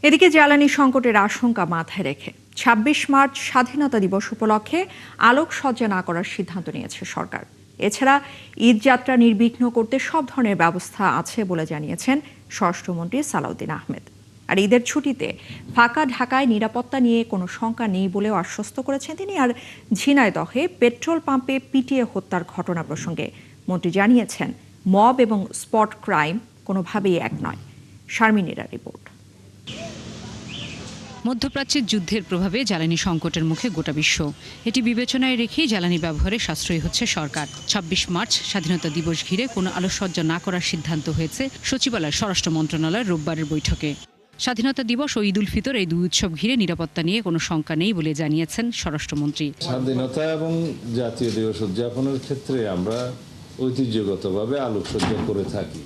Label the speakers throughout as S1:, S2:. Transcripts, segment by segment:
S1: এদিকে জ্বালানি সংকটের আশঙ্কা মাথায় রেখে ২৬ মার্চ স্বাধীনতা দিবস উপলক্ষে আলোকসজ্জা না করার সিদ্ধান্ত নিয়েছে সরকার। এছাড়া ঈদ যাত্রা নির্বিঘ্ন করতে সব ধরনের ব্যবস্থা আছে বলে জানিয়েছেন স্বরাষ্ট্রমন্ত্রী সালাউদ্দিন আহমেদ। আর ঈদের ছুটিতে ফাঁকা ঢাকায় নিরাপত্তা নিয়ে কোনো শঙ্কা নেই বলেও আশ্বস্ত করেছেন তিনি। আর ঝিনাইদহে পেট্রোল পাম্পে পিটিয়ে হত্যার ঘটনা প্রসঙ্গে মন্ত্রী জানিয়েছেন, মব এবং স্পট ক্রাইম কোনোভাবেই এক নয়। শারমিনেরা রিপোর্ট।
S2: মধ্যপ্রাচ্যের যুদ্ধের প্রভাবে জ্বালানি সংকটের মুখে গোটা বিশ্ব। এটি বিবেচনায় রেখেই জ্বালানি ব্যবহারে সাশ্রয়ী হচ্ছে সরকার। ২৬ মার্চ স্বাধীনতা দিবস ঘিরে কোনো আলোকসজ্জা না করার সিদ্ধান্ত হয়েছে সচিবালয় স্বরাষ্ট্র মন্ত্রণালয়ের রোববারের বৈঠকে। স্বাধীনতা দিবস ও ঈদ উল ফিতর এই দুই উৎসব ঘিরে নিরাপত্তা নিয়ে কোনো শঙ্কা নেই বলে জানিয়েছেন স্বরাষ্ট্রমন্ত্রী।
S3: স্বাধীনতা এবং জাতীয় দিবস উদযাপনের ক্ষেত্রে আমরা ঐতিহ্যগতভাবে আলোকসজ্জা করে থাকি।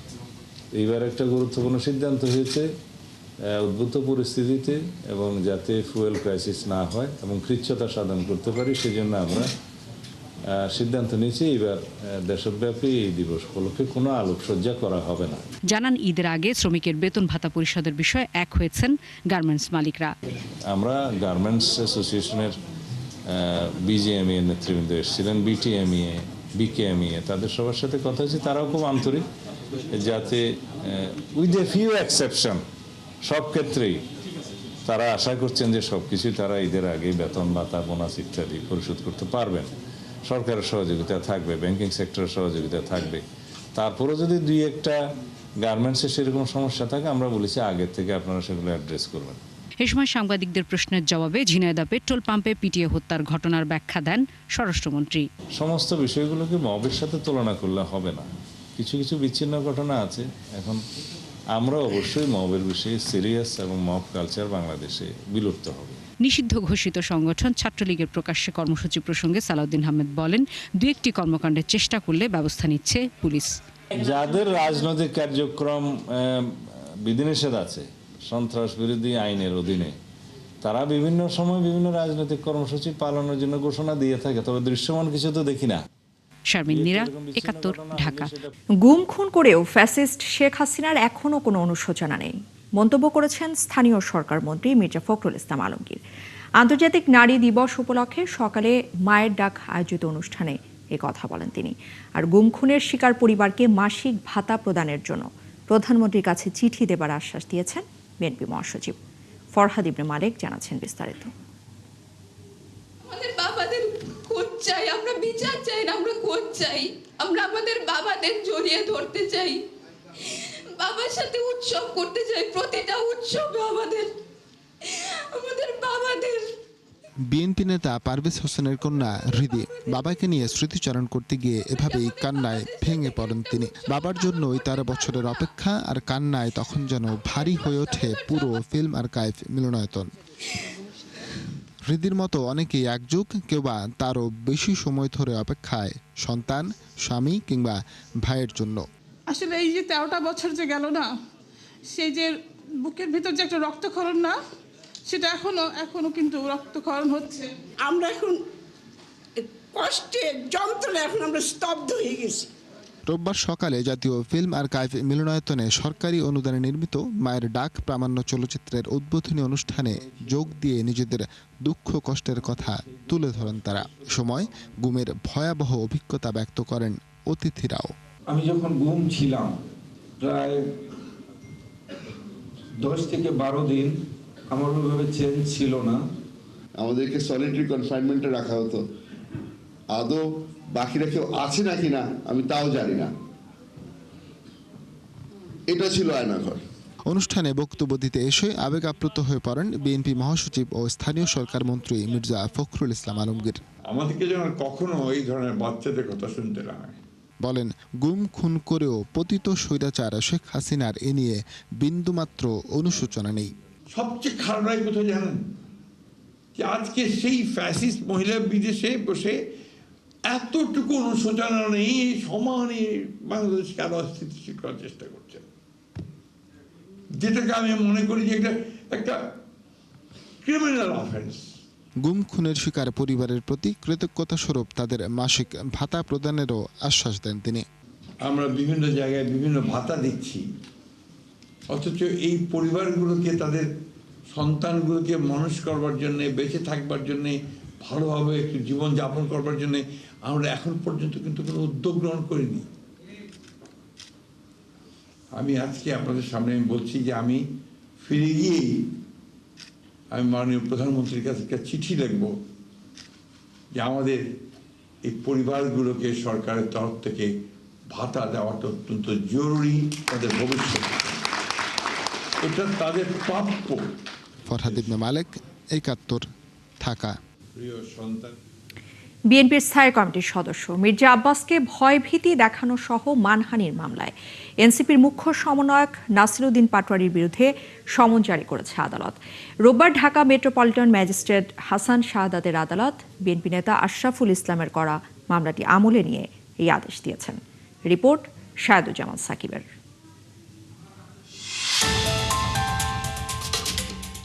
S3: এইবার একটা গুরুত্বপূর্ণ সিদ্ধান্ত হয়েছে উদ্ভূত পরিস্থিতিতে এবং যাতে ফুয়েল ক্রাইসিস না হয় এবং কৃচ্ছতা সাধন করতে পারি, সেজন্য আমরা সিদ্ধান্ত নিয়েছি এবার দেশব্যাপী এই দিবস উপলক্ষে কোনো আলোকসজ্জা করা হবে না।
S2: জানান, ঈদের আগে শ্রমিকের বেতন ভাতা পরিশোধের বিষয়ে এক হয়েছেন গার্মেন্টস মালিকরা।
S3: আমরা গার্মেন্টস অ্যাসোসিয়েশনের বিজিএমইএ নেতৃবৃন্দ এসেছিলেন, বিটিএমইএ, বিকেএমইএ, তাদের সবার সাথে কথা হয়েছে। তারাও খুব আন্তরিক, যাতে উইথ এ ফিউ এক্সেপশন সব ক্ষেত্রেই তারা আশা করছেন যে সবকিছুই তারা ঈদের আগে বেতন ভাতা বোনাস ইত্যাদি পরিশোধ করতে পারবেন। সরকারের সহযোগিতা থাকবে, ব্যাংকিং সেক্টরের সহযোগিতা থাকবে। তারপরে যদি দুই একটা গার্মেন্টসের সেরকম সমস্যা থাকে, আমরা বলেছি আগের থেকে আপনারা সেগুলো অ্যাড্রেস করবেন।
S2: এ সময় সাংবাদিকদের প্রশ্নের জবাবে ঝিনাইদহ পেট্রোল পাম্পে পিটিয়ে হত্যার ঘটনার ব্যাখ্যা দেন স্বরাষ্ট্রমন্ত্রী।
S3: সমস্ত বিষয়গুলোকে মবের সাথে তুলনা করলে হবে না। কিছু কিছু বিচ্ছিন্ন ঘটনা আছে। এখন আমরা অবশ্যই মবের বিষয়ে সিরিয়াস এবং মব কালচার বাংলাদেশে বিলুপ্ত হবে।
S2: নিষিদ্ধ ঘোষিত সংগঠন ছাত্রলীগের প্রকাশ্যে কর্মসূচি প্রসঙ্গে সালাউদ্দিন আহমেদ বলেন, দু একটি কর্মকাণ্ডের চেষ্টা করলে ব্যবস্থা নিচ্ছে পুলিশ।
S3: যাদের রাজনৈতিক কার্যক্রম বিধিনিষেধ আছে সন্ত্রাস বিরোধী আইনের অধীনে, তারা বিভিন্ন সময় বিভিন্ন রাজনৈতিক কর্মসূচি পালনের জন্য ঘোষণা দিয়ে থাকে, তবে দৃশ্যমান কিছু তো দেখি না।
S2: শারমিনেরা, ৭১, ঢাকা।
S1: গুম খুন করেও ফ্যাসিস্ট শেখ হাসিনার এখনো কোনো অনুশোচনা নেই মন্তব্য করেছেন স্থানীয় সরকার মন্ত্রী মির্জা ফখরুল ইসলাম আলমগীর। আন্তর্জাতিক নারী দিবস উপলক্ষে সকালে মায়ের ডাক আয়োজিত অনুষ্ঠানে এ কথা বলেন তিনি। আর গুম খুনের শিকার পরিবারকে মাসিক ভাতা প্রদানের জন্য প্রধানমন্ত্রীর কাছে চিঠি দেবার আশ্বাস দিয়েছেন বিএনপি মহাসচিব। ফরহাদ ইবনে মালেক জানাচ্ছেন বিস্তারিত।
S4: চাই আমরা বিচার চাই না, আমরা কোর্ট চাই। আমরা আমাদের বাবাদের জড়িয়ে ধরতে চাই, বাবার সাথে উৎসব করতে চাই। প্রতিটা উৎসবে আমাদের বাবাদের।
S5: বিএনপি নেতা পারভেজ হোসেনের কন্যা হৃদি বাবাকে নিয়ে স্মৃতিচারণ করতে গিয়ে এভাবেই কান্নায় ভেঙে পড়েন তিনি। বাবার জন্যই ১৩ বছরের অপেক্ষা আর কান্নায় তখন যেন ভারী হয়ে ওঠে পুরো ফিল্ম আর্কাইভ মিলনায়তন। হৃদির মতো অনেকেই একযুগ, কেউ বা তারও বেশি সময় ধরে অপেক্ষায় সন্তান, স্বামী কিংবা ভাইয়ের জন্য।
S6: আসলে এই যে ১৩টা বছর যে গেল না, সেই যে বুকের ভিতর যে একটা রক্তক্ষরণ না, সেটা এখনো কিন্তু রক্তক্ষরণ হচ্ছে।
S7: আমরা এখন কষ্টে যন্ত্রণা এখন আমরা স্তব্ধ হয়ে গেছি।
S5: রোববার সকালে জাতীয় ফিল্ম আর্কাইভ মিলনায়তনে সরকারি অনুদানে নির্মিত মায়ের ডাক প্রামাণ্য চলচ্চিত্রের উদ্বোধনী অনুষ্ঠানে যোগ দিয়ে নিজেদের দুঃখ কষ্টের কথা তুলে ধরেন তারা। সময় গুমের ভয়াবহ অভিজ্ঞতা ব্যক্ত করেন অতিথিরাও।
S8: আমি যখন গুম ছিলাম প্রায় 10 থেকে 12 দিন, আমার ওইভাবে চেঞ্জ ছিল না।
S9: আমাদেরকে সলিটারি কনফাইনমেন্টে রাখা হতো। আদৌ বাকিরা কেউ আছে নাকি না আমি তাও জানি না। এটা ছিল আয়নাঘর।
S5: অনুষ্ঠানে বক্তব্য দিতে এসে আবেগ আপ্লুত হয়ে পড়েন বিএনপি মহাসচিব ও স্থানীয় সরকার মন্ত্রী মির্জা ফখরুল ইসলাম আলমগীর।
S8: আমাদেরকে যেন কখনো এই ধরনের বাচ্চাদের কথা শুনতে না হয়।
S5: বলেন, গুম খুন করেও পতিত স্বৈরাচার শেখ হাসিনার এ নিয়ে বিন্দুমাত্র অনুশোচনা নেই।
S8: সবচেয়ে খারাপ লাগে কোথায় জানেন? যে আজকে সেই ফ্যাসিস্ট মহিলা বিদেশে বসে এতটুকু অনুশোচনা নেই, সমানে বাংলাদেশকে আরো অস্থিতিশীল করার চেষ্টা করছেন, যেটাকে আমি মনে করি যে একটা ক্রিমিনাল অফেন্স।
S5: গুম খুনের শিকার পরিবারের প্রতি কৃতজ্ঞতা স্বরূপ তাদের মাসিক ভাতা প্রদানেরও আশ্বাস দেন তিনি।
S8: আমরা বিভিন্ন জায়গায় বিভিন্ন ভাতা দিচ্ছি, অথচ এই পরিবারগুলোকে তাদের সন্তানগুলোকে মানুষ করবার জন্যে, বেঁচে থাকবার জন্যে, ভালোভাবে একটু জীবনযাপন করবার জন্যে আমরা এখন পর্যন্ত কিন্তু কোনো উদ্যোগ গ্রহণ করিনি। আমি আজকে আপনাদের সামনে আমি বলছি যে আমি ফিরে গিয়েই আমি মাননীয় প্রধানমন্ত্রীর কাছে একটা চিঠি লিখব যে আমাদের এই পরিবারগুলোকে সরকারের তরফ থেকে ভাতা দেওয়াটা অত্যন্ত জরুরি, তাদের ভবিষ্যৎ, এটা তাদের প্রাপ্য।
S5: ফরহাদ ইবনে মালেক, ৭১, ঢাকা।
S8: প্রিয় সন্তান,
S1: বিএনপির স্থায়ী কমিটির সদস্য মির্জা আব্বাসকে ভয়ভীতি দেখানো সহ মানহানির মামলায় এনসিপির মুখ্য সমন্বয়ক নাসিরুদ্দিন পাটোয়ারির বিরুদ্ধে সমন জারি করেছে আদালত। রোববার ঢাকা মেট্রোপলিটন ম্যাজিস্ট্রেট হাসান শাহাদাতের আদালত বিএনপি নেতা আশরাফুল ইসলামের করা মামলাটি আমলে নিয়ে এই আদেশ দিয়েছেন। রিপোর্ট শাহেদুজ্জামান সাকিবের।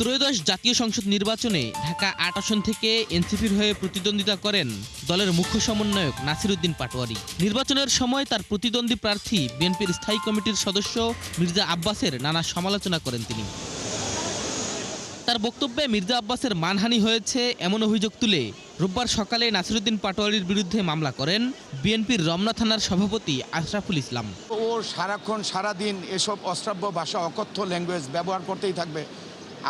S10: ত্রয়োদশ জাতীয় সংসদ নির্বাচনে ঢাকা ৮ আসন থেকে এনসিপির হয়ে প্রতিদ্বন্দ্বিতা করেন দলের মুখ্য সমন্বয়ক নাসিরুদ্দিন পাটোয়ারি। নির্বাচনের সময় তার প্রতিদ্বন্দ্বী প্রার্থী বিএনপির স্থায়ী কমিটির সদস্য মির্জা আব্বাসের নানা সমালোচনা করেন তিনি। তার বক্তব্যে মির্জা আব্বাসের মানহানি হয়েছে এমন অভিযোগ তুলে রোববার সকালে নাসিরুদ্দিন পাটোয়ারির বিরুদ্ধে মামলা করেন বিএনপির রমনা থানার সভাপতি আশরাফুল ইসলাম।
S11: ও সারাক্ষণ সারাদিন এসব অশ্রাব্য ভাষা, অকথ্য ল্যাঙ্গুয়েজ ব্যবহার করতেই থাকবে।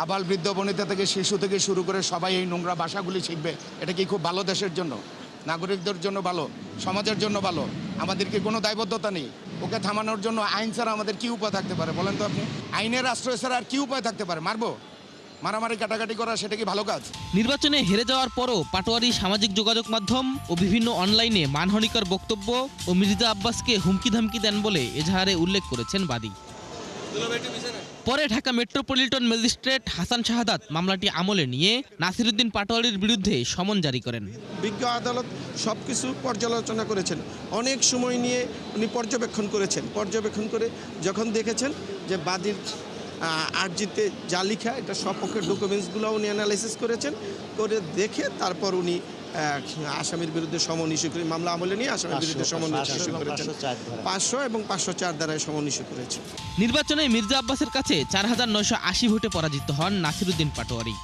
S11: আবাল বৃদ্ধ বনিতা থেকে শিশু থেকে শুরু করে সবাই এই নোংরা ভাষাগুলি শিখবে। এটা কি খুব ভালো দেশের জন্য, নাগরিকদের জন্য ভালো, সমাজের জন্য ভালো? আমাদের কি কোনো দায়বদ্ধতা নেই? ওকে থামানোর জন্য আইন ছাড়া আমাদের কি উপায় থাকতে পারে বলেন তো আপনি? আইনের আশ্রয় ছাড়া আর কি উপায় থাকতে পারে? মারবো, মারামারি কাটাকাটি করা, সেটা কি ভালো কাজ?
S10: নির্বাচনে হেরে যাওয়ার পরও পাটোয়ারি সামাজিক যোগাযোগ মাধ্যম ও বিভিন্ন অনলাইনে মানহানিকর বক্তব্য ও মির্জা আব্বাসকে হুমকি ধামকি দেন বলে এজাহারে উল্লেখ করেছেন বাদী। পরে ঢাকা মেট্রোপলিটন ম্যাজিস্ট্রেট হাসান শাহাদাত মামলাটি আমলে নিয়ে নাসিরুদ্দিন পাটোয়ারির বিরুদ্ধে সমন জারি করেন।
S12: বিজ্ঞ আদালত সবকিছু পর্যালোচনা করেছেন, অনেক সময় নিয়ে উনি পর্যবেক্ষণ করে যখন দেখেছেন যে বাদীর আর্জিতে যা লেখা এটা সপক্ষের ডকুমেন্টসগুলো উনি অ্যানালাইসিস করেছেন, করে দেখে তারপর উনি আসামির বিরুদ্ধে সমন ইস্যু করে মামলা আমলে নিয়ে আসামির বিরুদ্ধে সমন ইস্যু করেছেন। ৫০০ এবং ৫০৪ দ্বারায় সমন ইস্যু করেছে।
S10: নির্বাচনে মির্জা আব্বাসের কাছে ৪,৯৮০ ভোটে পরাজিত হন নাসিরুদ্দিন পাটোয়ারি।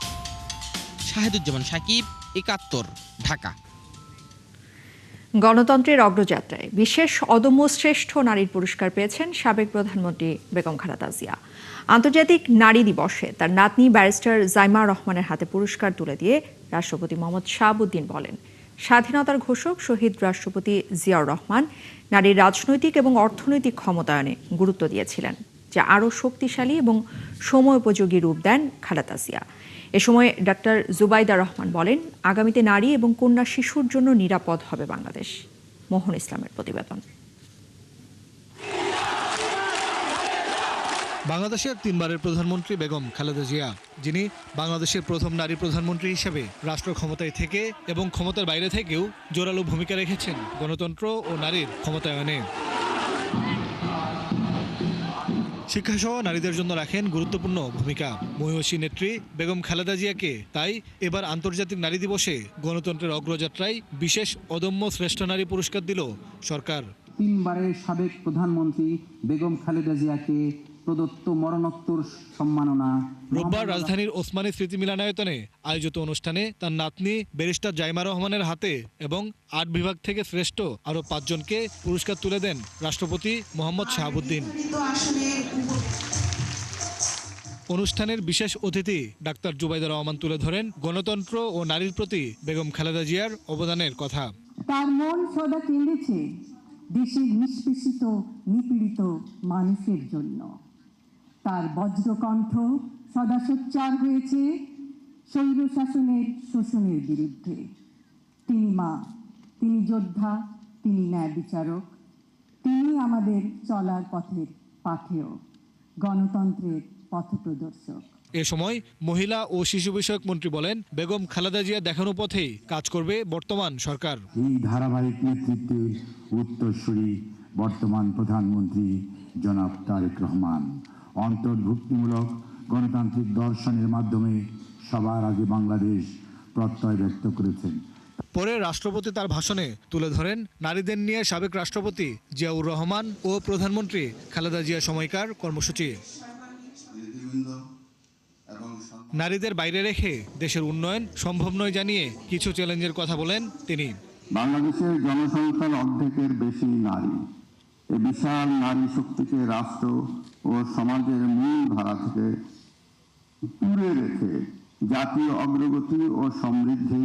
S10: শাহেদুজ্জামান সাকিব, ৭১, ঢাকা।
S1: গণতন্ত্রের অগ্রযাত্রায় বিশেষ অদম্য শ্রেষ্ঠ নারীর পুরস্কার পেয়েছেন সাবেক প্রধানমন্ত্রী বেগম খালেদা জিয়া। আন্তর্জাতিক নারী দিবসে তার নাতনি ব্যারিস্টার জাইমা রহমানের হাতে পুরস্কার তুলে দিয়ে রাষ্ট্রপতি মোহাম্মদ শাহাবুদ্দিন বলেন, স্বাধীনতার ঘোষক শহীদ রাষ্ট্রপতি জিয়াউর রহমান নারীর রাজনৈতিক এবং অর্থনৈতিক ক্ষমতায়নে গুরুত্ব দিয়েছিলেন, যা আরও শক্তিশালী এবং সময়োপযোগী রূপ দেন খালেদা জিয়া। এ সময় ডাক্তার জুবাইদা রহমান বলেন, আগামীতে নারী এবং কন্যা শিশুর জন্য নিরাপদ হবে বাংলাদেশ। মোহন ইসলামের প্রতিবেদন।
S13: বাংলাদেশের 3বারের প্রধানমন্ত্রী বেগম খালেদা জিয়া, যিনি বাংলাদেশের প্রথম নারী প্রধানমন্ত্রী হিসেবে রাষ্ট্র ক্ষমতায় থেকে এবং ক্ষমতার বাইরে থেকেও জোরালো ভূমিকা রেখেছেন গণতন্ত্র ও নারীর ক্ষমতায়নে। শিক্ষাসহ নারীদের জন্য রাখেন গুরুত্বপূর্ণ ভূমিকা। মহিষী নেত্রী বেগম খালেদা জিয়াকে তাই এবার আন্তর্জাতিক নারী দিবসে গণতন্ত্রের অগ্রযাত্রায় বিশেষ অদম্য শ্রেষ্ঠ নারী পুরস্কার দিল সরকার।
S14: 3বারের সাবেক প্রধানমন্ত্রী বেগম খালেদা জিয়াকে প্রদত্ত মরণোত্তর সম্মাননা।
S13: রোববার রাজধানীর ওসমানী স্মৃতি মিলনায়তনে আয়োজিত অনুষ্ঠানে তার নাতনি ব্যারিস্টার জাইমা রহমানের হাতে এবং ৮ বিভাগ থেকে শ্রেষ্ঠ আরও ৫ জনকে পুরস্কার তুলে দেন রাষ্ট্রপতি মোহাম্মদ শাহাবুদ্দিন। অনুষ্ঠানের বিশেষ অতিথি ডাক্তার জুবাইদা রহমান তুলে ধরেন গণতন্ত্র ও নারীর প্রতি বেগম খালেদা জিয়ার অবদানের কথা।
S14: তার মন সদা কেঁদেছে দেশের নিষ্পেষিত নিপীড়িত মানুষের জন্য। তার বজ্রকণ্ঠ সদা সোচ্চার হয়েছে স্বৈর শাসনের শোষণের বিরুদ্ধে। তিনি মা, তিনি যোদ্ধা, তিনি ন্যায় বিচারক, তিনি আমাদের চলার পথের পাথেয়, গণতন্ত্রের পথপ্রদর্শক।
S13: এ সময় মহিলা ও শিশু বিষয়ক মন্ত্রী বলেন, বেগম খালেদা জিয়া দেখানো পথেই কাজ করবে বর্তমান সরকার।
S15: এই ধারাবাহিক নেতৃত্বের উত্তরসূরি বর্তমান প্রধানমন্ত্রী জনাব তারেক রহমান অন্তর্ভুক্তিমূলক গণতান্ত্রিক দর্শনের মাধ্যমে সবার আগে বাংলাদেশ প্রত্যয় ব্যক্ত করেছেন।
S13: পরে রাষ্ট্রপতি তার ভাষণে তুলে ধরেন নারীদের নিয়ে সাবেক রাষ্ট্রপতি জিয়াউর রহমান ও প্রধানমন্ত্রী খালেদা জিয়া সময়কার কর্মসূচি। নারীদের বাইরে রেখে দেশের উন্নয়ন সম্ভব নয় জানিয়ে কিছু চ্যালেঞ্জের কথা বলেন তিনি।
S15: বাংলাদেশের জনসংখ্যার অর্ধেকের বেশি নারী। এই বিশাল নারী শক্তিকে রাষ্ট্র ও সমাজের মূল ধারা থেকে দূরে রেখে জাতীয় অগ্রগতি ও সমৃদ্ধি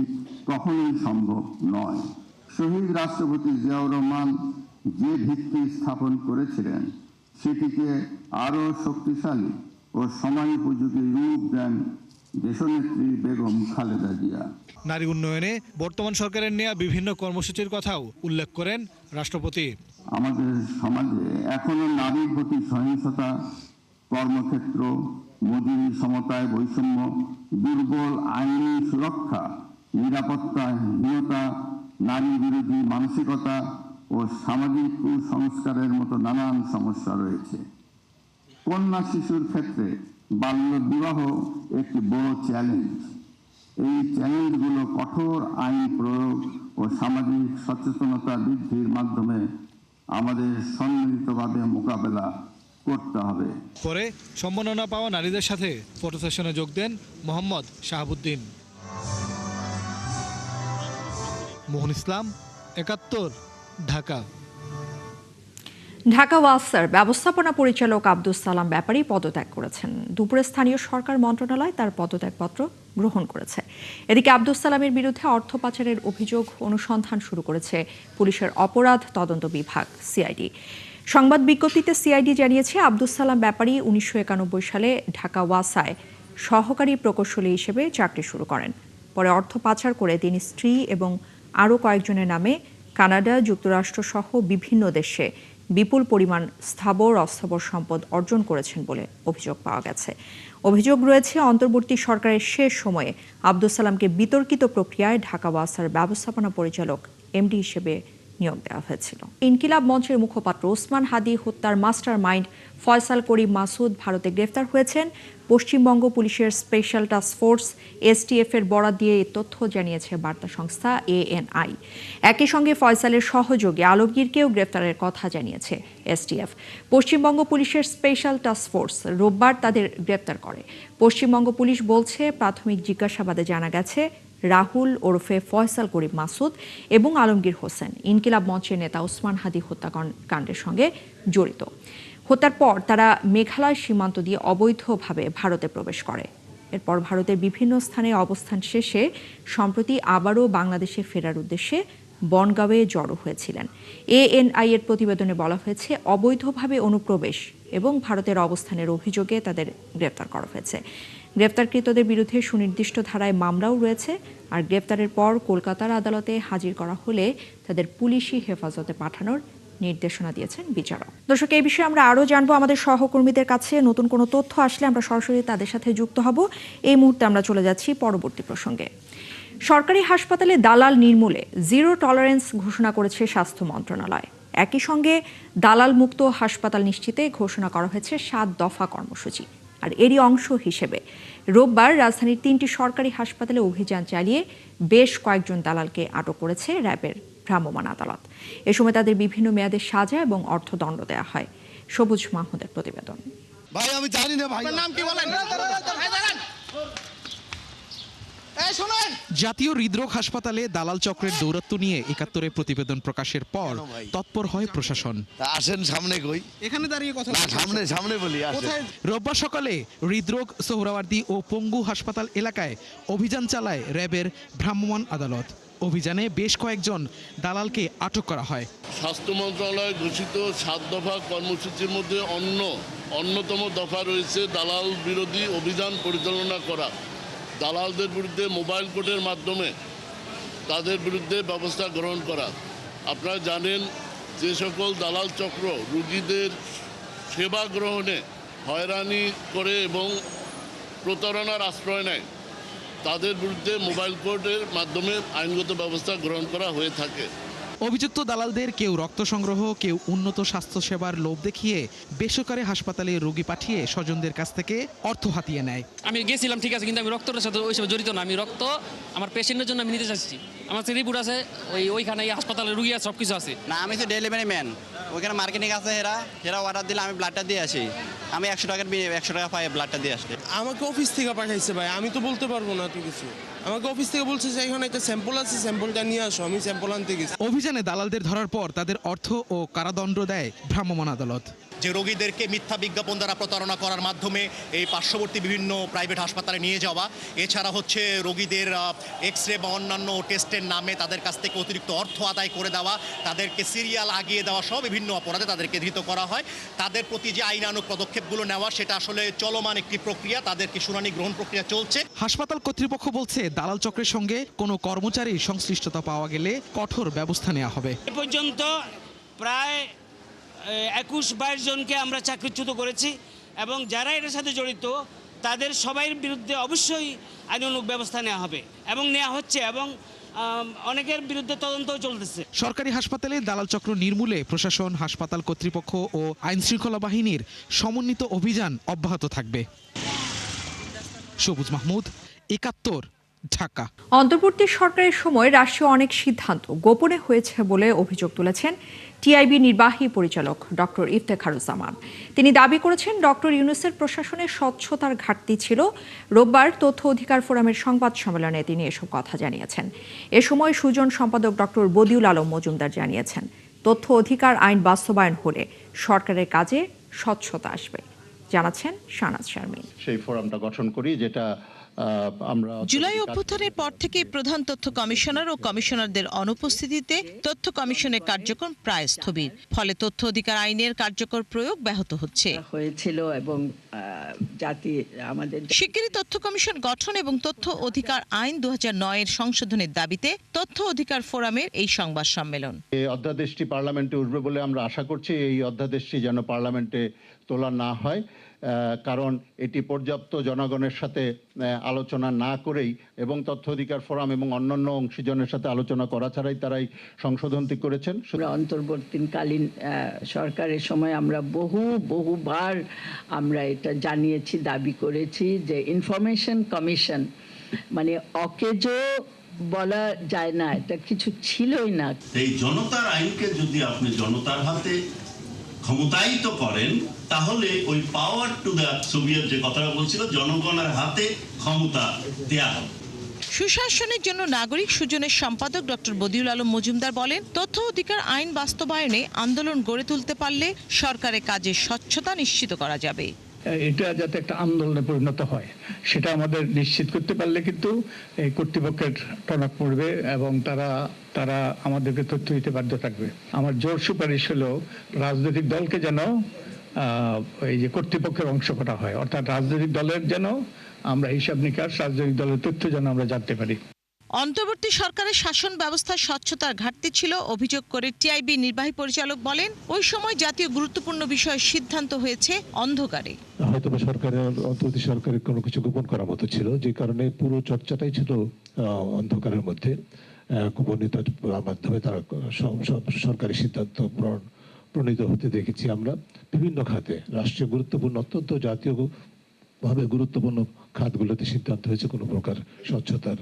S15: কখনোই সম্ভব নয়। শহীদ রাষ্ট্রপতি জিয়াউর রহমান যে ভিত্তি স্থাপন করেছিলেন সেটিকে আরও শক্তিশালী ও সময়োপযোগী রূপ দেন দেশনেত্রী বেগম খালেদা জিয়া।
S13: নারী উন্নয়নে বর্তমান সরকারের নেওয়া বিভিন্ন কর্মসূচির কথাও উল্লেখ করেন রাষ্ট্রপতি।
S15: আমাদের সমাজে এখনো নারীর প্রতি সহিংসতা, কর্মক্ষেত্র, মজুরি সমতায় বৈষম্য, দুর্বল আইনি সুরক্ষা, নিরাপত্তাহীনতা, নারী বিরোধী মানসিকতা ও সামাজিক কুসংস্কারের মতো নানান সমস্যা রয়েছে। কন্যা শিশুর ক্ষেত্রে বাল্য বিবাহ একটি বড় চ্যালেঞ্জ। এই চ্যালেঞ্জগুলো কঠোর আইন প্রয়োগ ও সামাজিক সচেতনতা বৃদ্ধির মাধ্যমে আমাদের সম্মিলিতভাবে মোকাবেলা করতে হবে।
S13: পরে সম্মাননা পাওয়া নারীদের সাথে ফটো সেশনে যোগ দেন মোহাম্মদ শাহাবুদ্দিন। মোহন ইসলাম, ৭১, ঢাকা।
S1: ঢাকা ওয়াসার ব্যবস্থাপনা পরিচালক আব্দুস সালাম ব্যাপারী পদত্যাগ করেছেন। দুপুরে স্থানীয় সরকার মন্ত্রণালয় তার পদত্যাগপত্র গ্রহণ করেছে। এদিকে আব্দুস সালামের বিরুদ্ধে অর্থ পাচারের অভিযোগ অনুসন্ধান শুরু করেছে পুলিশের অপরাধ তদন্ত বিভাগ সিআইডি। সংবাদ বিজ্ঞপ্তিতে সিআইডি জানিয়েছে, আব্দুস সালাম ব্যাপারী ১৯৯১ সালে ঢাকা ওয়াসায় সহকারী প্রকৌশলী হিসেবে চাকরি শুরু করেন। পরে অর্থ পাচার করে তিনি স্ত্রী এবং আরও কয়েকজনের নামে কানাডা, যুক্তরাষ্ট্র সহ বিভিন্ন দেশে বিপুল পরিমাণ স্থাবর অস্থাবর সম্পদ অর্জন করেছেন বলে অভিযোগ পাওয়া গেছে। অভিযোগ রয়েছে, অন্তর্বর্তী সরকারের শেষ সময়ে আব্দুস সালামকে বিতর্কিত প্রক্রিয়ায় ঢাকা ওয়াসার ব্যবস্থাপনা পরিচালক এমডি হিসেবে নিয়োগ দেওয়া হয়েছিল। ইনকিলাব মঞ্চের মুখপাত্র ওসমান হাদি হত্যার মাস্টার মাইন্ড ফয়সাল করিম মাসুদ ভারতে গ্রেফতার হয়েছেন। পশ্চিমবঙ্গ পুলিশের স্পেশাল টাস্ক ফোর্স এসটিএফ এর বরাত দিয়ে এই তথ্য জানিয়েছে বার্তা সংস্থা এএনআই। একই সঙ্গে ফয়সালের সহযোগী আলমগীরকেও গ্রেফতারের কথা জানিয়েছে এসটিএফ। পশ্চিমবঙ্গ পুলিশের স্পেশাল টাস্ক ফোর্স রোববার তাদের গ্রেফতার করে। পশ্চিমবঙ্গ পুলিশ বলছে, প্রাথমিক জিজ্ঞাসাবাদে জানা গেছে রাহুল ওরফে ফয়সাল করিম মাসুদ এবং আলমগীর হোসেন ইনকিলাব মঞ্চের নেতা ওসমান হাদি হত্যাকাণ্ডের সঙ্গে জড়িত। হত্যার পর তারা মেঘালয় সীমান্ত দিয়ে অবৈধভাবে ভারতে প্রবেশ করে। এরপর ভারতের বিভিন্ন স্থানে অবস্থান শেষে সম্প্রতি আবারও বাংলাদেশে ফেরার উদ্দেশ্যে বনগাঁওয়ে জড়ো হয়েছিলেন। এএনআই এর প্রতিবেদনে বলা হয়েছে, অবৈধভাবে অনুপ্রবেশ এবং ভারতের অবস্থানের অভিযোগে তাদের গ্রেফতার করা হয়েছে। গ্রেফতারকৃতদের বিরুদ্ধে সুনির্দিষ্ট ধারায় মামলাও রয়েছে। আর গ্রেফতারের পর কলকাতার আদালতে হাজির করা হলে তাদের পুলিশি হেফাজতে পাঠানোর নির্দেশনা দিয়েছেন বিচারক। দর্শক, এই বিষয়ে আমরা আরও জানবো আমাদের সহকর্মীদের কাছে। নতুন কোনো তথ্য আসলে আমরা সরাসরি তাদের সাথে যুক্ত হব। এই মুহূর্তে আমরা চলে যাচ্ছি পরবর্তী প্রসঙ্গে। সরকারি হাসপাতালে দালাল নির্মূলে জিরো টলারেন্স ঘোষণা করেছে স্বাস্থ্য মন্ত্রণালয়। একই সঙ্গে দালাল মুক্ত হাসপাতাল নিশ্চিতে ঘোষণা করা হয়েছে ৭ দফা কর্মসূচি। আর এরই অংশ হিসেবে রোববার রাজধানীর ৩টি সরকারি হাসপাতালে অভিযান চালিয়ে বেশ কয়েকজন দালালকে আটক করেছে র্যাবের ভ্রাম্যমাণ আদালত। এ সময় তাদের বিভিন্ন মেয়াদের সাজা এবং অর্থদণ্ড দেওয়া হয়। সবুজ মাহমুদের প্রতিবেদন।
S16: ভাই আমি জানি না ভাই, নাম কি বলেন?
S17: জাতীয় হৃদরোগ হাসপাতালে দালাল চক্রের দৌরাত্ম্য নিয়ে ৭১ প্রতিবেদন প্রকাশের পর তৎপর হয় প্রশাসন।
S16: আসেন সামনে কই,
S12: এখানে দাঁড়িয়ে কথা
S16: সামনে বলি।
S17: রোববার সকালে হৃদরোগ, সোহরাওয়ার্দী ও পঙ্গু হাসপাতাল এলাকায় অভিযান চালায় র্যাবের ভ্রাম্যমাণ আদালত। অভিযানে বেশ কয়েকজন দালালকে আটক করা হয়।
S18: স্বাস্থ্য মন্ত্রণালয় ঘোষিত ৭ দফা কর্মসূচির মধ্যে অন্যতম দফা রয়েছে দালাল বিরোধী অভিযান পরিচালনা করা। দালালদের বিরুদ্ধে মোবাইল কোর্টের মাধ্যমে তাদের বিরুদ্ধে ব্যবস্থা গ্রহণ করা। আপনারা জানেন, যে সকল দালাল চক্র রোগীদের সেবা গ্রহণে হয়রানি করে এবং প্রতারণার আশ্রয় নেয়, তাদের বিরুদ্ধে মোবাইল কোর্টের মাধ্যমে আইনগত ব্যবস্থা গ্রহণ করা হয়ে থাকে।
S17: অভিযুক্ত দালালদের কেউ রক্ত সংগ্রহ, কেউ উন্নত স্বাস্থ্যসেবার লোভ দেখিয়ে বেসরকারি হাসপাতালে রোগী পাঠিয়ে স্বজনদের কাছ থেকে অর্থ হাতিয়ে নেয়।
S19: আমি গেছিলাম ঠিক আছে, কিন্তু আমি রক্তের সাথে ওই সব জড়িত না। আমি রক্ত আমার পেশেন্টের জন্য আমি নিতে চাচ্ছি। আমার রিপোর্ট আছে, ওইখানে হাসপাতালে রুগী আছে, সব কিছু আছে।
S20: না, আমি তো ডেলিভারি ম্যান, ওইখানে মার্কেটিং আছে। হেরা অর্ডার দিলে আমি ব্লাডটা দিয়ে আসি। আমি ১০০ টাকা পাই ব্লাডটা দিয়ে আসি।
S12: আমাকে অফিস থেকে পাঠাইছে ভাই, আমি তো বলতে পারবো না তো কিছু। আমাকে অফিস থেকে বলছে যে এখানে একটা স্যাম্পল আছে, স্যাম্পলটা নিয়ে আসো। আমি স্যাম্পল আনতে গেছি।
S17: অভিযানে দালালদের ধরার পর তাদের অর্থ ও কারাদণ্ড দেয় ভ্রাম্যমাণ আদালত।
S21: যে রোগীদেরকে মিথ্যা বিজ্ঞাপন দ্বারা প্রতারণা করার মাধ্যমে এই পার্শ্ববর্তী বিভিন্ন প্রাইভেট হাসপাতালে নিয়ে যাওয়া, এছাড়া হচ্ছে রোগীদের এক্স রে বা অন্যান্য টেস্টের নামে তাদের কাছ থেকে অতিরিক্ত অর্থ আদায় করে দেওয়া, তাদেরকে সিরিয়াল আগিয়ে দেওয়া সহ বিভিন্ন অপরাধে তাদেরকে ধৃত করা হয়। তাদের প্রতি যে আইনানুগ পদক্ষেপগুলো নেওয়া সেটা আসলে চলমান একটি প্রক্রিয়া, তাদেরকে শুনানি গ্রহণ প্রক্রিয়া চলছে।
S17: হাসপাতাল কর্তৃপক্ষ বলছে দালাল চক্রের সঙ্গে কোনো কর্মচারীর সংশ্লিষ্টতা পাওয়া গেলে কঠোর ব্যবস্থা নেওয়া হবে।
S22: এ পর্যন্ত প্রায় 21-22 জনকে আমরা চাকরিচ্যুত করেছি এবং যারা এটার সাথে জড়িত তাদের সবার বিরুদ্ধে অবশ্যই আইনানুগ ব্যবস্থা নেওয়া হবে এবং নেওয়া হচ্ছে এবং অনেকের বিরুদ্ধে তদন্তও চলতেছে।
S17: সরকারি হাসপাতালে দালাল চক্র নির্মূলে প্রশাসন, হাসপাতাল কর্তৃপক্ষ ও আইনশৃঙ্খলা বাহিনীর সমন্বিত অভিযান অব্যাহত থাকবে। সবুজ মাহমুদ, ৭১, ঢাকা।
S1: অন্তর্বর্তী সরকারের সময় রাষ্ট্রীয় অনেক সিদ্ধান্ত গোপনে হয়েছে বলে অভিযোগ তুলেছেন টিআইবি নির্বাহী পরিচালক ডক্টর ইফতেখারুজ্জামান। তিনি দাবি করেছেন ডক্টর ইউনূসের প্রশাসনে স্বচ্ছতার ঘাটতি ছিল। রোববার তথ্য অধিকার ফোরামের সংবাদ সম্মেলনে তিনি এসব কথা জানিয়েছেন। এ সময় সুজন সম্পাদক ডক্টর বদিউল আলম মজুমদার জানিয়েছেন, তথ্য অধিকার আইন বাস্তবায়ন হলে সরকারের কাজে স্বচ্ছতা আসবে। জানাচ্ছেন শাহনাজ শারমিন।
S23: সেই ফোরামটা গঠন করি যেটা
S24: জুলাই অভ্যুত্থানের পর থেকে প্রধান তথ্য কমিশনার ও কমিশনারদের অনুপস্থিতিতে তথ্য কমিশনের কার্যক্রম প্রায় স্থবির। ফলে তথ্য অধিকার আইনের কার্যকর প্রয়োগ ব্যাহত হচ্ছে
S7: হয়েছিল এবং জাতি আমাদের
S24: শিগগিরই তথ্য কমিশন গঠন এবং তথ্য অধিকার আইন 2009-এর সংশোধনের দাবিতে তথ্য অধিকার ফোরামের এই সংবাদ সম্মেলন।
S23: এই অধ্যাদেশটি পার্লামেন্টে উঠবে বলে আমরা আশা করছি। এই অধ্যাদেশটি যেন পার্লামেন্টে তোলা না হয়, কারণ এটি পর্যাপ্ত জনগণের সাথে আলোচনা না করেই এবং তথ্য অধিকার ফোরাম এবং অন্যান্য অংশীজনের সাথে আলোচনা করা ছাড়াই তারাই সংশোধনটি করেছেন।
S7: অন্তর্বর্তীকালীন সরকারের সময় আমরা বহুবার আমরা এটা জানিয়েছি, দাবি করেছি যে ইনফরমেশন কমিশন মানে অকেজো বলা যায় না, এটা কিছু ছিলই না।
S25: এই জনতার আইনকে যদি আপনি জনতার হাতে ক্ষমতায়িত করেন তাহলে ওই পাওয়ার টু দ্য সোভিয়েত যে কথাটা বলছিল, জনগণের হাতে ক্ষমতা দেয়া হবে।
S24: সুশাসনের জন্য নাগরিক সুজনের সম্পাদক ডক্টর বদিউল আলম মজুমদার বলেন, তথ্য অধিকার আইন বাস্তবায়নে আন্দোলন গড়ে তুলতে পারলে সরকারের কাজে স্বচ্ছতা নিশ্চিত করা যাবে।
S26: এটা যাতে একটা আন্দোলনে পরিণত হয় সেটা আমাদের নিশ্চিত করতে পারলে কিন্তু এই কর্তৃপক্ষের টনক পড়বে এবং তারা আমাদেরকে তথ্য দিতে বাধ্য থাকবে। আমার জোর সুপারিশ হলো রাজনৈতিক দলকে যেন এই যে কর্তৃপক্ষের অংশ করা হয়, অর্থাৎ রাজনৈতিক দলের যেন আমরা হিসাব নিকাশ, রাজনৈতিক দলের তথ্য যেন আমরা জানতে পারি।
S24: অন্তর্বর্তী সরকারের শাসন ব্যবস্থায় স্বচ্ছতার ঘাটতি ছিল অভিযোগ করে টিআইবি নির্বাহী পরিচালক বলেন, ওই সময় জাতীয় গুরুত্বপূর্ণ বিষয়ে সিদ্ধান্ত হয়েছে অন্ধকারে।
S27: হয়তো অন্তর্বর্তী সরকারের কোনো কিছু গোপন করার মতো ছিল, যে কারণে পুরো চর্চাটাই ছিল অন্ধকারের মধ্যে। গোপনীয়তার মাধ্যমে তারা সরকারি সিদ্ধান্ত প্রণীত হতে দেখেছি আমরা বিভিন্ন খাতে। রাষ্ট্রীয় গুরুত্বপূর্ণ, অত্যন্ত জাতীয় ভাবে গুরুত্বপূর্ণ খাতগুলোতে সিদ্ধান্ত হয়েছে কোনো প্রকার স্বচ্ছতার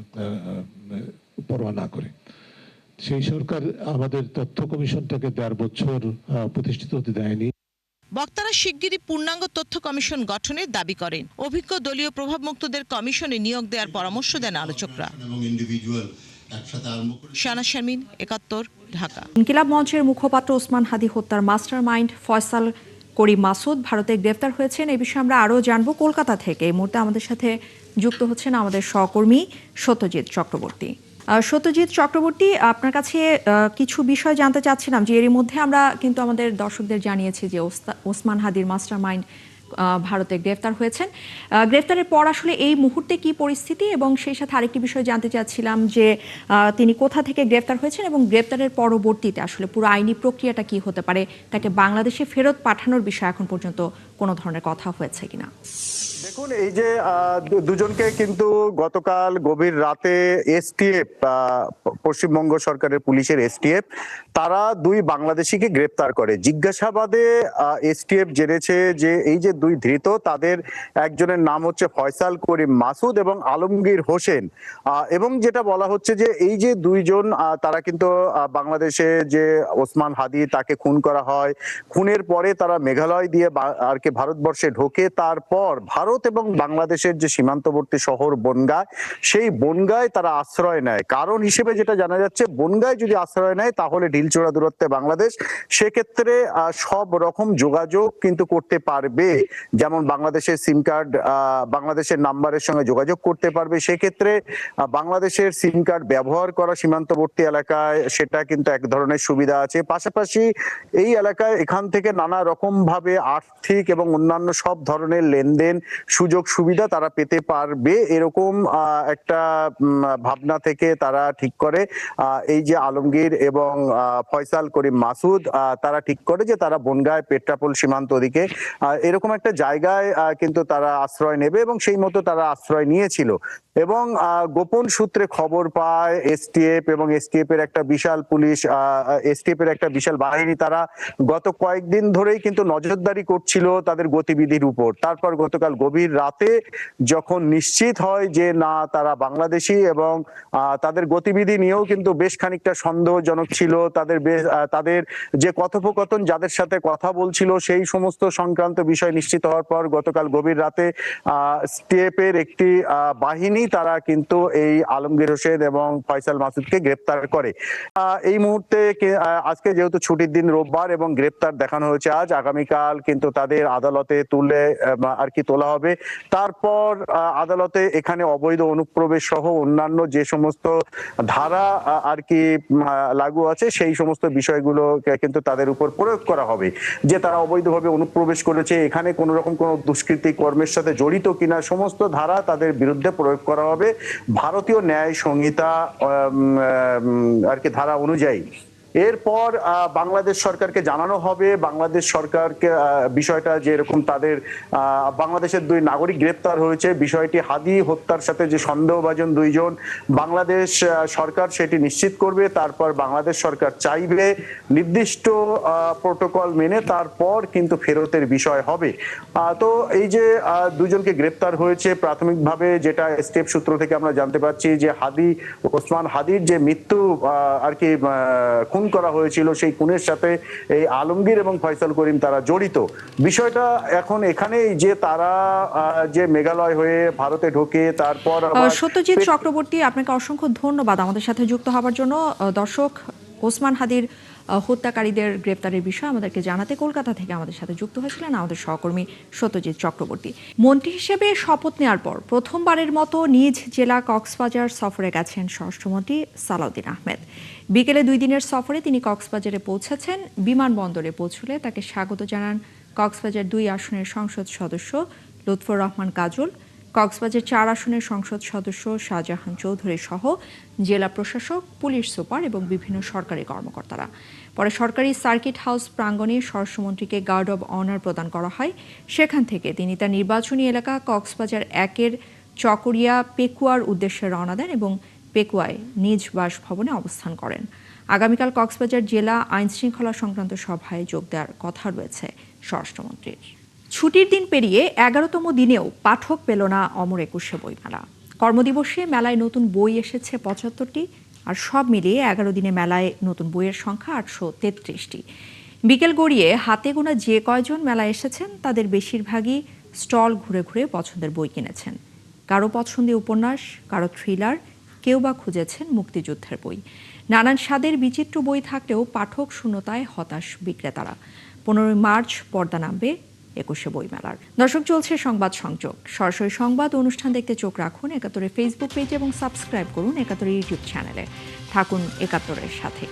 S27: পরোয়া না করে। সেই সরকার আমাদের তথ্য কমিশনটাকে 1.5 বছর প্রতিষ্ঠিত হতে দেয়নি।
S24: বক্তারা শিগগিরই পূর্ণাঙ্গ তথ্য কমিশন গঠনের দাবি করেন। অভিজ্ঞ দলীয় প্রভাবমুক্তদের কমিশনে নিয়োগ দেওয়ার পরামর্শ দেন আলোচকরা। শাহনাজ শারমিন, ৭১, ঢাকা।
S1: ইনকিলাব মঞ্চের মুখপাত্র ওসমান হাদি হত্যার মাস্টার মাইন্ড ফয়সাল করিম মাসুদ ভারতে গ্রেফতার হয়েছেন। এই বিষয়ে আমরা আরও জানবো কলকাতা থেকে। এই মুহূর্তে আমাদের সাথে যুক্ত হচ্ছেন আমাদের সহকর্মী সত্যজিৎ চক্রবর্তী। সত্যজিৎ চক্রবর্তী, আপনার কাছে কিছু বিষয় জানতে চাচ্ছিলাম যে এর মধ্যে আমরা কিন্তু আমাদের দর্শকদের জানিয়েছি যে ওসমান হাদির মাস্টার মাইন্ড ভারতে গ্রেফতার হয়েছেন। গ্রেফতারের পর আসলে এই মুহূর্তে কি পরিস্থিতি, এবং সেই সাথে আরেকটি বিষয় জানতে চাচ্ছিলাম যে তিনি কোথা থেকে গ্রেফতার হয়েছেন এবং গ্রেফতারের পরবর্তীতে আসলে পুরো আইনি প্রক্রিয়াটা কি হতে পারে, তাকে বাংলাদেশে ফেরত পাঠানোর বিষয়ে এখন পর্যন্ত কোনো ধরনের কথা হয়েছে কিনা?
S28: দেখুন, এই যে দুজনকে কিন্তু গতকাল গভীর রাতে এসটিএফ
S2: পশ্চিমবঙ্গ সরকারের পুলিশের এসটিএফ, তারা 2 বাংলাদেশিকে গ্রেপ্তার করে। জিজ্ঞাসাবাদে এসটিএফ জেনেছে যে এই যে 2 ধৃত, তাদের একজনের নাম হচ্ছে ফয়সাল করিম মাসুদ এবং আলমগীর হোসেন, এবং যেটা বলা হচ্ছে যে এই যে 2 জন তারা কিন্তু বাংলাদেশে যে ওসমান হাদি তাকে খুন করা হয়, খুনের পরে তারা মেঘালয় দিয়ে আর কি ভারতবর্ষে ঢোকে, তারপর ভারত এবং বাংলাদেশের যে সীমান্তবর্তী শহর বনগাঁ, সেই বনগাঁয় তারা আশ্রয় নেয়। কারণ হিসেবে যেটা জানা যাচ্ছে, বনগাঁয় যদি আশ্রয় নেয় তাহলে ঢিলছোড়া দূরত্বে বাংলাদেশ, সেক্ষেত্রে সব রকম যোগাযোগ কিন্তু করতে পারবে, যেমন বাংলাদেশের সিম কার্ড বাংলাদেশের নাম্বারের সঙ্গে যোগাযোগ করতে পারবে। সেক্ষেত্রে বাংলাদেশের সিম কার্ড ব্যবহার করা সীমান্তবর্তী এলাকায় সেটা কিন্তু এক ধরনের সুবিধা আছে। পাশাপাশি এই এলাকায় এখান থেকে নানা রকম ভাবে আর্থিক এবং অন্যান্য সব ধরনের লেনদেন সুযোগ সুবিধা তারা পেতে পারবে, এরকম একটা ভাবনা থেকে তারা ঠিক করে এই যে আলমগীর এবং ফয়সাল করিম মাসুদ তারা ঠিক করে যে তারা বনগাঁয় পেট্রাপোল সীমান্ত দিকে এরকম একটা জায়গায় কিন্তু তারা আশ্রয় নেবে, এবং সেই মতো তারা আশ্রয় নিয়েছিল। এবং গোপন সূত্রে খবর পায় এসটিএফ, এবং এসটিএফ এর একটা বিশাল পুলিশ, এসটিএফ এর একটা বিশাল বাহিনী, তারা গত কয়েকদিন ধরেই কিন্তু নজরদারি করছিল তাদের গতিবিধির উপর। তারপর গতকাল গভীর রাতে যখন নিশ্চিত হয় যে না তারা বাংলাদেশি, এবং তাদের গতিবিধি নিয়েও কিন্তু বেশ খানিকটা সন্দেহজনক ছিল, তাদের যে কথোপকথন, যাদের সাথে কথা বলছিল, সেই সমস্ত সংক্রান্ত বিষয় নিশ্চিত হওয়ার পর গতকাল গভীর রাতে এসটিএফ এর একটি বাহিনী তারা কিন্তু এই আলমগীর হোসেন এবং ফয়সাল মাসুদকে গ্রেপ্তার করে। এই মুহূর্তে আজকে যেহেতু ছুটির দিন রোববার এবং গ্রেপ্তার দেখানো হয়েছে আজ, আগামীকাল কিন্তু তাদের আদালতে তুলে আর কি তোলা হবে। তারপর আদালতে এখানে অবৈধ অনুপ্রবেশ সহ অন্যান্য যে সমস্ত ধারা আর কি লাগু আছে সেই সমস্ত বিষয়গুলো কিন্তু তাদের উপর প্রয়োগ করা হবে, যে তারা অবৈধভাবে অনুপ্রবেশ করেছে, এখানে কোন রকম কোন দুষ্কৃতি কর্মের সাথে জড়িত কিনা, সমস্ত ধারা তাদের বিরুদ্ধে প্রয়োগ করা হবে ভারতীয় ন্যায় সংহিতা আর কি ধারা অনুযায়ী। এরপর বাংলাদেশ সরকারকে জানানো হবে, বাংলাদেশ সরকারকে বিষয়টা যে এরকম তাদের বাংলাদেশের 2 নাগরিক গ্রেপ্তার হয়েছে, বিষয়টি হাদি হত্যার সাথে যে সন্দেহভাজন 2 জন, বাংলাদেশ সরকার সেটি নিশ্চিত করবে। তারপর বাংলাদেশ সরকার চাইবে নির্দিষ্ট প্রোটোকল মেনে তারপর কিন্তু ফেরতের বিষয় হবে। তো এই যে 2 জনকে গ্রেপ্তার হয়েছে, প্রাথমিকভাবে যেটা স্টেপ সূত্র থেকে আমরা জানতে পারছি যে ওসমান হাদির যে মৃত্যু আর কি খুন করা হয়েছিল, সেই খুনের সাথে এই আলমগীর এবং ফয়সাল করিম তারা জড়িত। বিষয়টা এখন এখানেই যে তারা যে মেঘালয় হয়ে ভারতে ঢোকে, তারপর
S1: সত্যজিৎ চক্রবর্তী, আপনাকে অসংখ্য ধন্যবাদ আমাদের সাথে যুক্ত হওয়ার জন্য। দর্শক, ওসমান হাদির হত্যাকারীদের গ্রেপ্তারের বিষয়ে আমাদেরকে জানাতে কলকাতা থেকে আমাদের সাথে যুক্ত হয়েছিলেন আমাদের সহকর্মী সত্যজিৎ চক্রবর্তী। মন্ত্রী হিসেবে শপথ নেওয়ার পর প্রথমবারের মতো নিজ জেলা কক্সবাজার সফরে গেছেন স্বরাষ্ট্রমন্ত্রী সালাউদ্দিন আহমেদ। বিকেলে 2 দিনের সফরে তিনি কক্সবাজারে পৌঁছেছেন। বিমানবন্দরে পৌঁছলে তাকে স্বাগত জানান কক্সবাজার 2 আসনের সংসদ সদস্য লুৎফর রহমান কাজল, কক্সবাজার 4 আসনের সংসদ সদস্য শাহজাহান চৌধুরী সহ জেলা প্রশাসক, পুলিশ সুপার এবং বিভিন্ন সরকারি কর্মকর্তারা। পরে সরকারি সার্কিট হাউস প্রাঙ্গণে স্বরাষ্ট্রমন্ত্রীকে গার্ড অব অনার প্রদান করা হয়। সেখান থেকে তিনি তার নির্বাচনী এলাকা কক্সবাজার 1-এর চকরিয়া পেকুয়ার উদ্দেশ্যে রওনা দেন এবং পেকুয়ায় নিজ বাসভবনে অবস্থান করেন। আগামীকাল কক্সবাজার জেলা আইন শৃঙ্খলা সংক্রান্ত সভায় যোগ দেওয়ার কথা রয়েছে স্বরাষ্ট্রমন্ত্রীর। ছুটির দিন পেরিয়ে 11তম দিনেও পাঠক পেল না অমর একুশে বইমেলা। কর্মদিবসে মেলায় নতুন বই এসেছে 75টি, আর সব মিলিয়ে 11 দিনে মেলায় নতুন বইয়ের সংখ্যা 833টি। বিকেল গড়িয়ে হাতে গোনা যে কয়জন মেলায় এসেছেন তাদের বেশিরভাগই স্টল ঘুরে ঘুরে পছন্দের বই কিনেছেন। কারো পছন্দের উপন্যাস, কারো থ্রিলার, কেউ বা খুঁজেছেন মুক্তিযুদ্ধের বই। নানান স্বাদের বিচিত্র বই থাকলেও পাঠক শূন্যতায় হতাশ বিক্রেতারা। 15 মার্চ পর্দা নামবে 21শে বইমেলার। দর্শক, চলছে সংবাদ সংযোগ। সরাসরি সংবাদ অনুষ্ঠান দেখতে চোখ রাখুন 71-এর ফেসবুক পেজ এবং সাবস্ক্রাইব করুন 71 ইউটিউব চ্যানেলে। থাকুন 71-এর সাথে।